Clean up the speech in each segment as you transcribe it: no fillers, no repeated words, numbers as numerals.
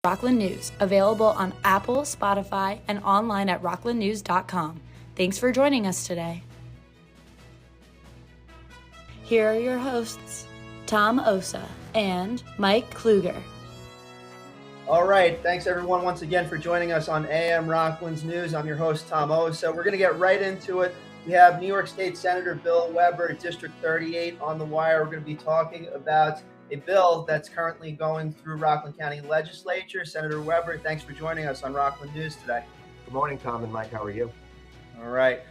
Rockland News, available on Apple, Spotify, and online at rocklandnews.com. Thanks for joining us today. Here are your hosts, Tom Osa and Mike Kluger. All right. Thanks, everyone, once again for joining us on AM Rockland's News. I'm your host, Tom Osa. We're going to get right into it. We have New York State Senator Bill Weber, District 38, on the wire. We're going to be talking about a bill that's currently going through Rockland County Legislature. Senator Weber, thanks for joining us on Rockland News today. Good morning, Tom and Mike. How are you? All right.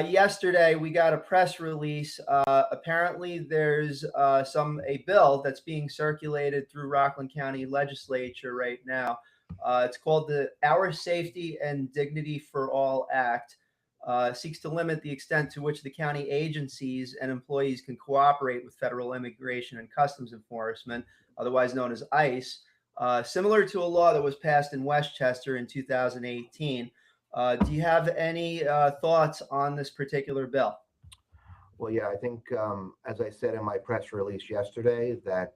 Yesterday we got a press release. Apparently there's a bill that's being circulated through Rockland County Legislature right now. It's called the Our Safety and Dignity for All Act. Seeks to limit the extent to which the county agencies and employees can cooperate with federal immigration and customs enforcement, otherwise known as ICE, similar to a law that was passed in Westchester in 2018. Do you have any thoughts on this particular bill? Well, yeah, I think, as I said in my press release yesterday, that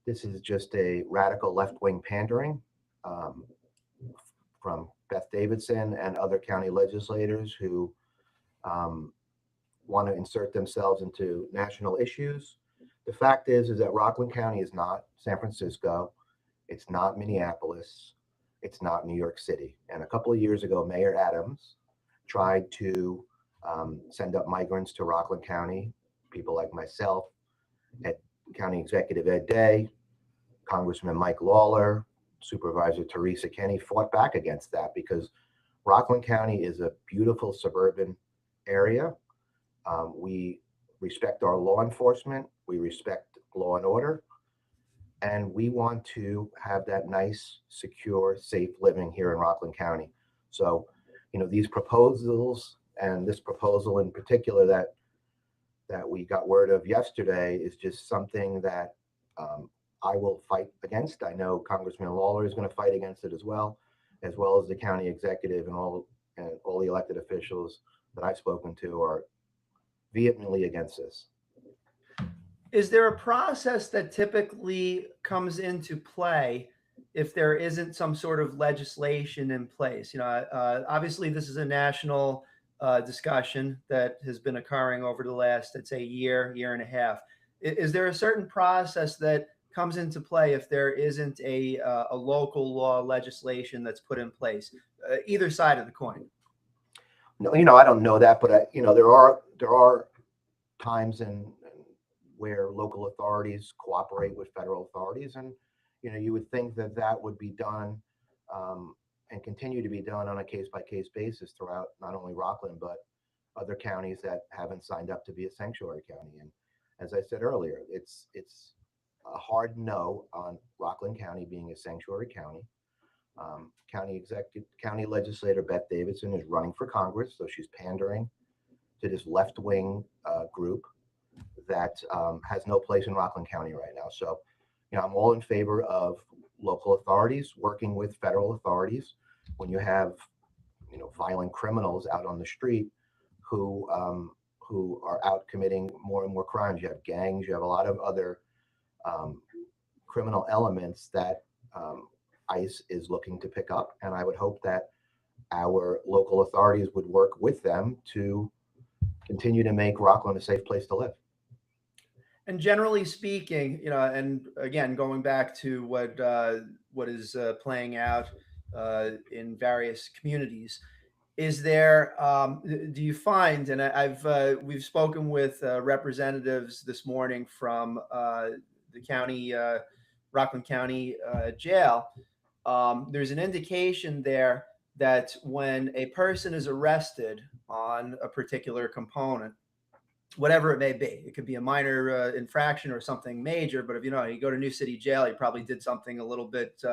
this is just a radical left-wing pandering from Beth Davidson and other county legislators who want to insert themselves into national issues. The fact is that Rockland County is not San Francisco. It's not Minneapolis. It's not New York City. And a couple of years ago, Mayor Adams tried to send up migrants to Rockland County. People like myself, at County Executive Ed Day, Congressman Mike Lawler, Supervisor Teresa Kenny fought back against that because Rockland County is a beautiful suburban area. We respect our law enforcement. We respect law and order. And we want to have that nice, secure, safe living here in Rockland County. So, these proposals and this proposal in particular that we got word of yesterday is just something that I will fight against. I know Congressman Lawler is going to fight against it as well as the county executive and all the elected officials that I've spoken to are vehemently against this. Is there a process that typically comes into play if there isn't some sort of legislation in place? Obviously this is a national discussion that has been occurring over the last, I'd say, year and a half. Is there a certain process that comes into play if there isn't a local law legislation that's put in place, either side of the coin? No, I don't know that, but there are times where local authorities cooperate with federal authorities, and you would think that would be done and continue to be done on a case-by-case basis throughout not only Rockland but other counties that haven't signed up to be a sanctuary county. And as I said earlier, it's a hard no on Rockland County being a sanctuary county. County legislator Beth Davidson is running for Congress, so she's pandering to this left-wing group that has no place in Rockland County right now. So, I'm all in favor of local authorities working with federal authorities when you have, violent criminals out on the street who are out committing more and more crimes. You have gangs, you have a lot of other criminal elements that ICE is looking to pick up. And I would hope that our local authorities would work with them to continue to make Rockland a safe place to live. And generally speaking, and again, going back to what is playing out in various communities, is there? Do you find? And we've spoken with representatives this morning from the county, Rockland County jail. There's an indication there that when a person is arrested on a particular component, whatever it may be, it could be a minor infraction or something major, but if you go to New City Jail, you probably did something a little bit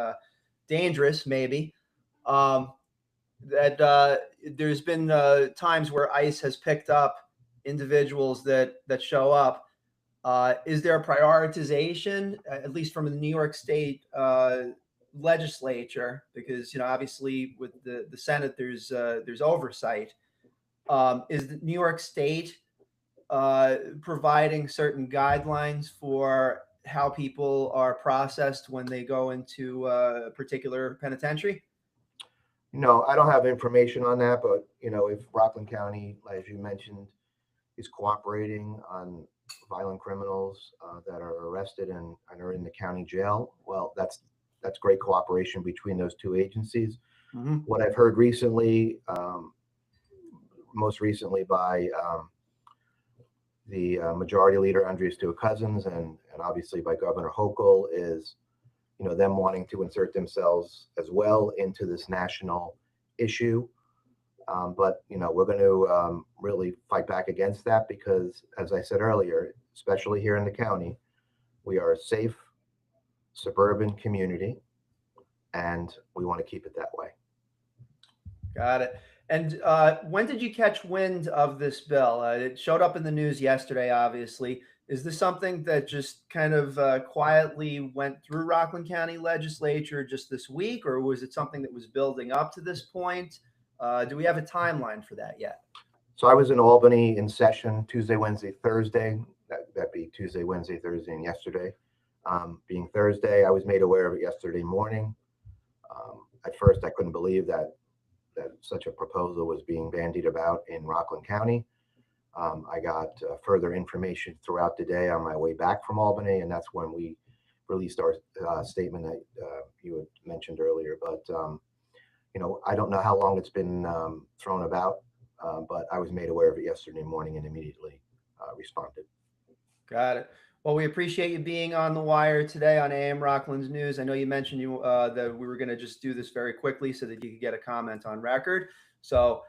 dangerous, maybe. There's been times where ICE has picked up individuals that show up. Is there a prioritization, at least from the New York State legislature? Because obviously with the Senate, there's oversight. Is the New York State providing certain guidelines for how people are processed when they go into a particular penitentiary? No, I don't have information on that, but if Rockland County, as you mentioned, is cooperating on violent criminals that are arrested and are in the county jail, well, that's great cooperation between those two agencies. Mm-hmm. What I've heard recently, most recently by the Majority Leader Andrea Stewart Cousins, and obviously by Governor Hochul, is them wanting to insert themselves as well into this national issue. But we're going to really fight back against that because, as I said earlier, especially here in the county, we are a safe suburban community, and we want to keep it that way. Got it. And when did you catch wind of this bill? It showed up in the news yesterday, obviously. Is this something that just kind of quietly went through Rockland County Legislature just this week, or was it something that was building up to this point? Do we have a timeline for that yet? So I was in Albany in session Tuesday, Wednesday, Thursday. That'd be Tuesday, Wednesday, Thursday, and yesterday. Being Thursday, I was made aware of it yesterday morning. At first, I couldn't believe that such a proposal was being bandied about in Rockland County. I got further information throughout the day on my way back from Albany, and that's when we released our statement that you had mentioned earlier. But I don't know how long it's been thrown about, but I was made aware of it yesterday morning and immediately responded. Got it. Well, we appreciate you being on the wire today on AM Rockland's News. I know you mentioned that we were going to just do this very quickly so that you could get a comment on record. So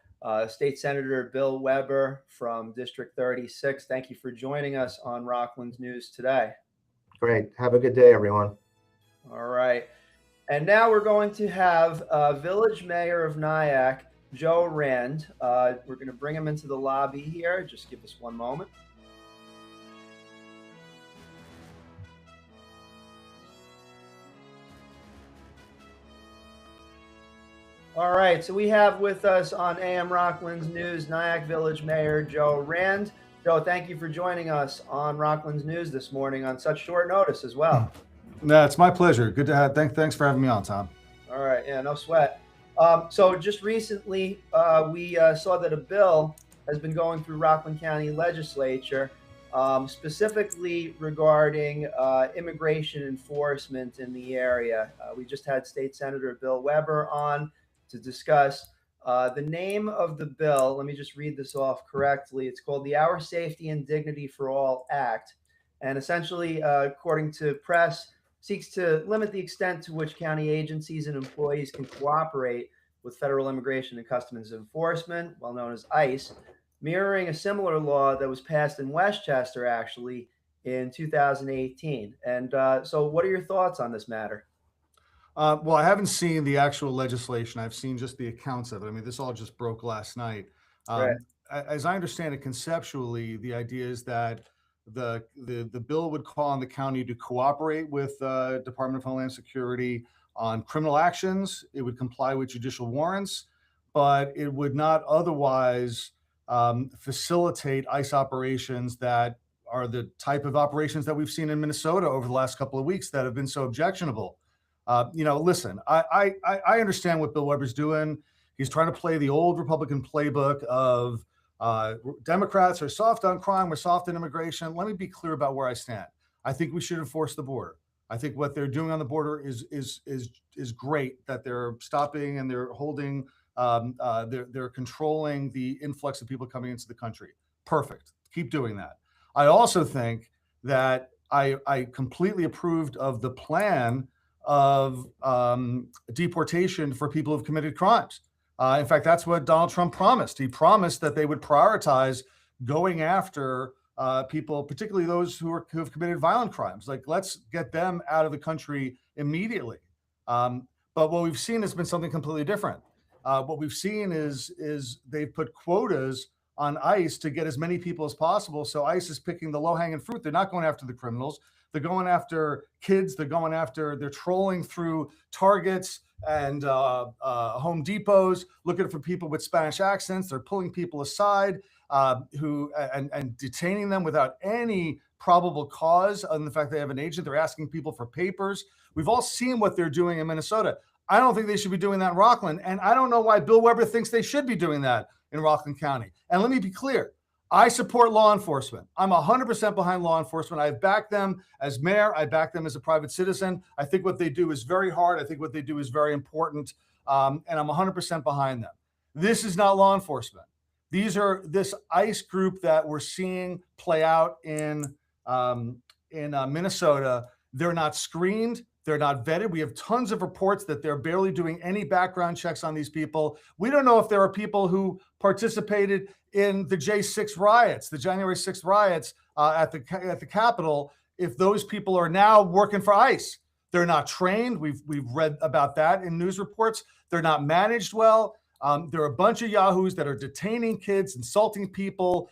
State Senator Bill Weber from District 36, thank you for joining us on Rockland's News today. Great. Have a good day, everyone. All right. And now we're going to have Village Mayor of Nyack, Joe Rand. We're going to bring him into the lobby here. Just give us one moment. All right, so we have with us on AM Rockland's News, Nyack Village Mayor Joe Rand. Joe, thank you for joining us on Rockland's News this morning on such short notice as well. No, it's my pleasure. Good to have. Thanks for having me on, Tom. All right, yeah, no sweat. So just recently, we saw that a bill has been going through Rockland County Legislature, specifically regarding immigration enforcement in the area. We just had State Senator Bill Weber on to discuss the name of the bill. Let me just read this off correctly. It's called the Our Safety and Dignity for All Act. And essentially, according to press, seeks to limit the extent to which county agencies and employees can cooperate with Federal Immigration and Customs Enforcement, well known as ICE, mirroring a similar law that was passed in Westchester, actually, in 2018. And so what are your thoughts on this matter? Well, I haven't seen the actual legislation. I've seen just the accounts of it. I mean, this all just broke last night. Right. As I understand it, conceptually, the idea is that the bill would call on the county to cooperate with Department of Homeland Security on criminal actions. It would comply with judicial warrants, but it would not otherwise facilitate ICE operations that are the type of operations that we've seen in Minnesota over the last couple of weeks that have been so objectionable. Listen, I understand what Bill Weber's doing. He's trying to play the old Republican playbook of Democrats are soft on crime, we're soft on immigration. Let me be clear about where I stand. I think we should enforce the border. I think what they're doing on the border is great, that they're stopping and they're holding, they're controlling the influx of people coming into the country. Perfect. Keep doing that. I also think that I completely approved of the plan of deportation for people who've committed crimes. In fact, that's what Donald Trump promised. He promised that they would prioritize going after people, particularly those who have committed violent crimes. Like, let's get them out of the country immediately. But what we've seen has been something completely different. What we've seen is they've put quotas on ICE to get as many people as possible. So ICE is picking the low-hanging fruit. They're not going after the criminals. They're going after kids. They're trolling through Targets and Home Depots, looking for people with Spanish accents. They're pulling people aside and detaining them without any probable cause, and the fact they have an agent. They're asking people for papers. We've all seen what they're doing in Minnesota. I don't think they should be doing that in Rockland. And I don't know why Bill Weber thinks they should be doing that in Rockland County. And let me be clear. I support law enforcement. I'm 100% behind law enforcement. I've backed them as mayor. I back them as a private citizen. I think what they do is very hard. I think what they do is very important. And I'm 100% behind them. This is not law enforcement. These are this ICE group that we're seeing play out in Minnesota. They're not screened. They're not vetted. We have tons of reports that they're barely doing any background checks on these people. We don't know if there are people who participated in the J6 riots, the January 6th riots at the Capitol, if those people are now working for ICE. They're not trained. We've read about that in news reports. They're not managed well. There are a bunch of yahoos that are detaining kids, insulting people.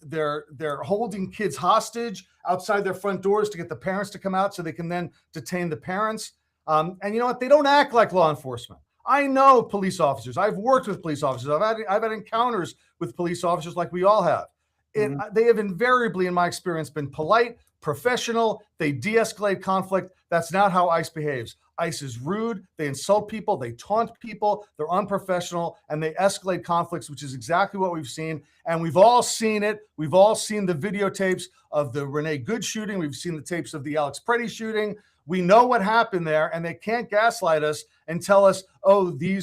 They're holding kids hostage outside their front doors to get the parents to come out so they can then detain the parents. And you know what? They don't act like law enforcement. I know police officers. I've worked with police officers. I've had encounters with police officers like we all have. They have invariably, in my experience, been polite, professional. They de-escalate conflict. That's not how ICE behaves. ICE is rude. They insult people. They taunt people. They're unprofessional, and they escalate conflicts, which is exactly what we've seen. And we've all seen it. We've all seen the videotapes of the Renee Good shooting. We've seen the tapes of the Alex Preddy shooting. We know what happened there, and they can't gaslight us and tell us, oh, they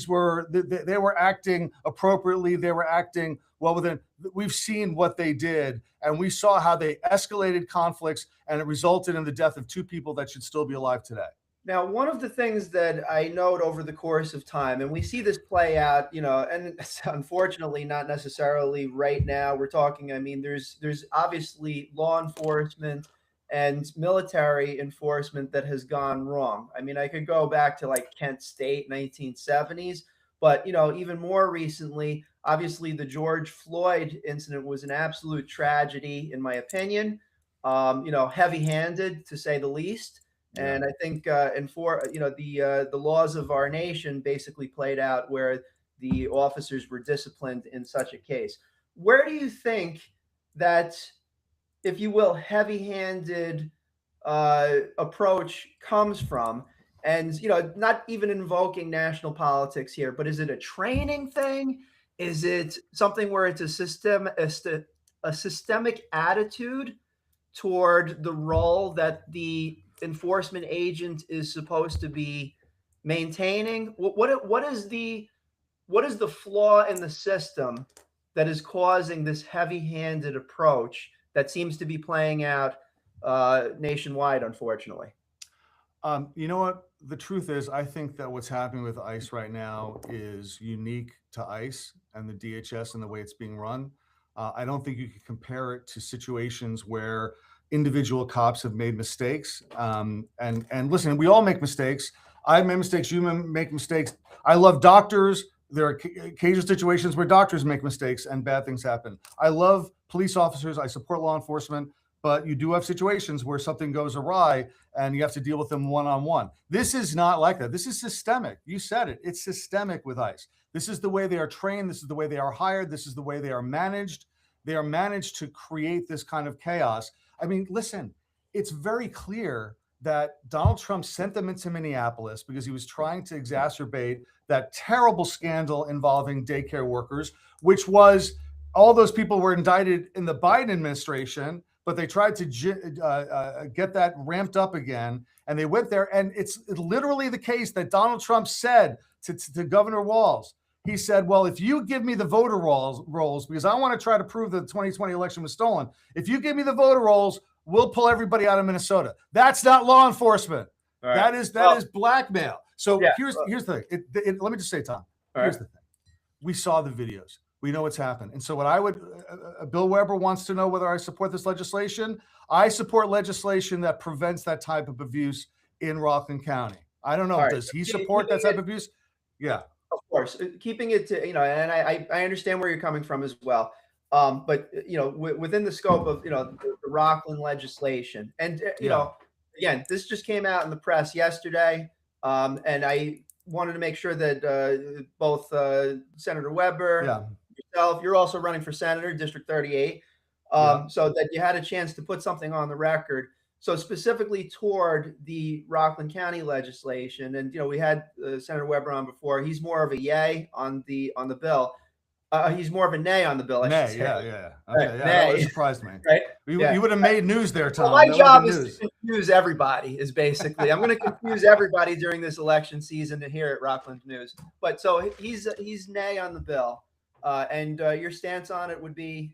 were acting appropriately. They were acting well within. We've seen what they did, and we saw how they escalated conflicts, and it resulted in the death of 2 people that should still be alive today. Now, one of the things that I note over the course of time, and we see this play out, and it's unfortunately not necessarily right now. We're talking, I mean, there's obviously law enforcement and military enforcement that has gone wrong. I mean, I could go back to like Kent State, 1970s, but even more recently, obviously the George Floyd incident was an absolute tragedy, in my opinion. Heavy-handed to say the least. Yeah. And I think, the laws of our nation basically played out where the officers were disciplined in such a case. Where do you think that, if you will, heavy-handed approach comes from? And, not even invoking national politics here, but is it a training thing? Is it something where it's a systemic attitude toward the role that the enforcement agent is supposed to be maintaining? What is the flaw in the system that is causing this heavy-handed approach that seems to be playing out nationwide, unfortunately? You know what? The truth is, I think that what's happening with ICE right now is unique to ICE and the DHS and the way it's being run. I don't think you can compare it to situations where individual cops have made mistakes. And listen, we all make mistakes. I make mistakes. You make mistakes. I love doctors. There are occasional situations where doctors make mistakes and bad things happen. I love police officers. I support law enforcement. But you do have situations where something goes awry and you have to deal with them one-on-one. This is not like that. This is systemic. You said it. It's systemic with ICE. This is the way they are trained. This is the way they are hired. This is the way they are managed. They are managed to create this kind of chaos. I mean, listen, it's very clear that Donald Trump sent them into Minneapolis because he was trying to exacerbate that terrible scandal involving daycare workers, which was all those people were indicted in the Biden administration, but they tried to get that ramped up again. And they went there. And it's literally the case that Donald Trump said to Governor Walz. He said, well, if you give me the voter rolls, because I want to try to prove that the 2020 election was stolen. If you give me the voter rolls, we'll pull everybody out of Minnesota. That's not law enforcement. Right. That is blackmail. So yeah, here's the thing. Let me just say, Tom, here's the thing. We saw the videos. We know what's happened. And so what I would, Bill Weber wants to know whether I support this legislation. I support legislation that prevents that type of abuse in Rockland County. I don't know. Does he support that type of abuse? Yeah. Of course. Keeping it to, and I understand where you're coming from as well. But, within the scope of, the Rockland legislation. And, again, this just came out in the press yesterday. And I wanted to make sure that both Senator Weber, yourself, you're also running for Senator, District 38. so that you had a chance to put something on the record. So specifically toward the Rockland County legislation, and we had Senator Weber on before. He's more of a yay on the bill. He's more of a nay on the bill. I should say. Yeah. Okay, Right, that would nay. have surprised me. Right? You would have made news there, Tom. Well, my That would job have been is news. to confuse everybody. Is basically I'm going to confuse everybody during this election season here at Rockland News. But so he's nay on the bill, and your stance on it would be.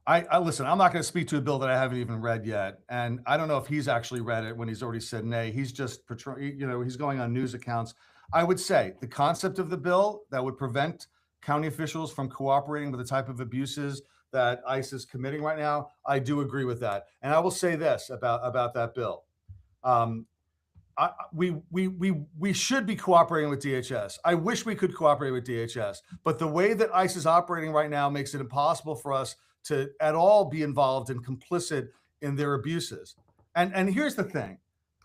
I listen, I'm not going to speak to a bill that I haven't even read yet. And I don't know if he's actually read it when he's already said nay. He's just, he's going on news accounts. I would say the concept of the bill that would prevent county officials from cooperating with the type of abuses that ICE is committing right now, I do agree with that. And I will say this about that bill. We should be cooperating with DHS. I wish we could cooperate with DHS, but the way that ICE is operating right now makes it impossible for us to at all be involved and complicit in their abuses. And here's the thing.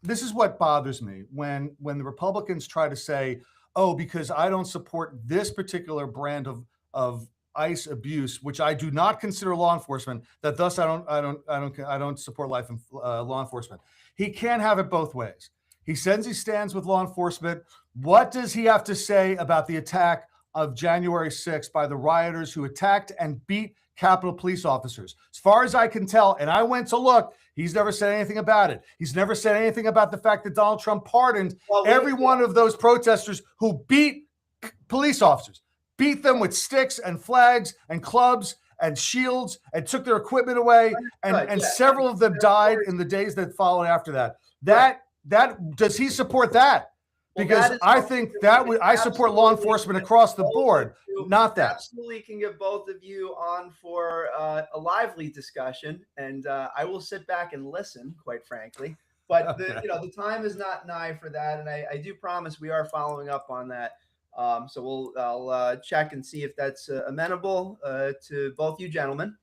This is what bothers me when the Republicans try to say, oh, because I don't support this particular brand of ICE abuse, which I do not consider law enforcement, that thus I don't support life in law enforcement. He can't have it both ways. He says he stands with law enforcement. What does he have to say about the attack of January 6th by the rioters who attacked and beat Capitol police officers? As far as I can tell, and I went to look, he's never said anything about it. He's never said anything about the fact that Donald Trump pardoned every one of those protesters who beat police officers, beat them with sticks and flags and clubs and shields and took their equipment away. And several of them died in the days that followed after that. That does he support that? Because I think that I support law enforcement across the board, not that. Absolutely can get both of you on for a lively discussion, and I will sit back and listen, quite frankly. But the time is not nigh for that, and I do promise we are following up on that. So I'll check and see if that's amenable to both you gentlemen.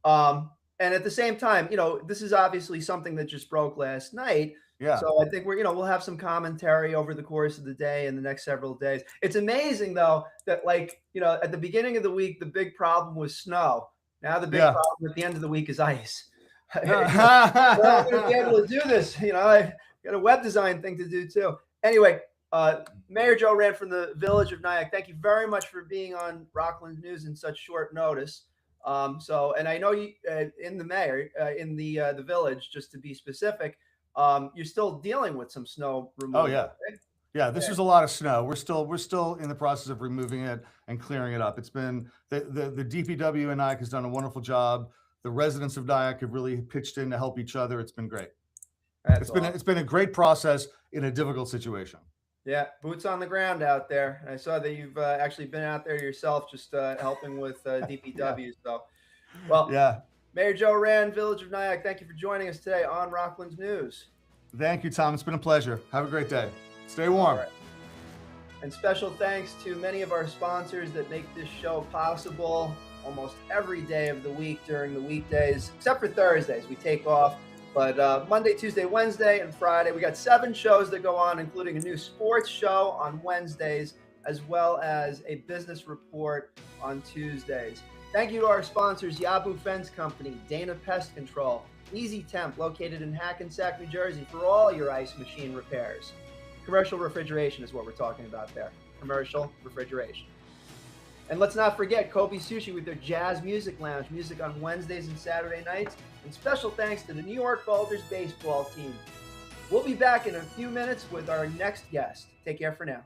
And at the same time, this is obviously something that just broke last night. Yeah. So I think we'll have some commentary over the course of the day and the next several days. It's amazing though that at the beginning of the week the big problem was snow. Now the big problem at the end of the week is ice. I'm going to be able to do this. I got a web design thing to do too. Anyway, Mayor Joe Rand from the Village of Nyack, thank you very much for being on Rockland News in such short notice. And I know you in the village, just to be specific. You're still dealing with some snow removal. Oh yeah. Right? Yeah, this is a lot of snow. We're still in the process of removing it and clearing it up. It's been the DPW in Nyack has done a wonderful job. The residents of Nyack have really pitched in to help each other. It's been great. It's been a great process in a difficult situation. Yeah, boots on the ground out there. I saw that you've actually been out there yourself, just helping with DPW. So, well, yeah. Mayor Joe Rand, Village of Nyack, thank you for joining us today on Rockland News. Thank you, Tom. It's been a pleasure. Have a great day. Stay warm. Right. And special thanks to many of our sponsors that make this show possible almost every day of the week during the weekdays, except for Thursdays. We take off. But Monday, Tuesday, Wednesday, and Friday, we got 7 shows that go on, including a new sports show on Wednesdays, as well as a business report on Tuesdays. Thank you to our sponsors, Yabu Fence Company, Dana Pest Control, Easy Temp, located in Hackensack, New Jersey, for all your ice machine repairs. Commercial refrigeration is what we're talking about there. Commercial refrigeration. And let's not forget Kobe Sushi with their Jazz Music Lounge, music on Wednesdays and Saturday nights. And special thanks to the New York Boulders baseball team. We'll be back in a few minutes with our next guest. Take care for now.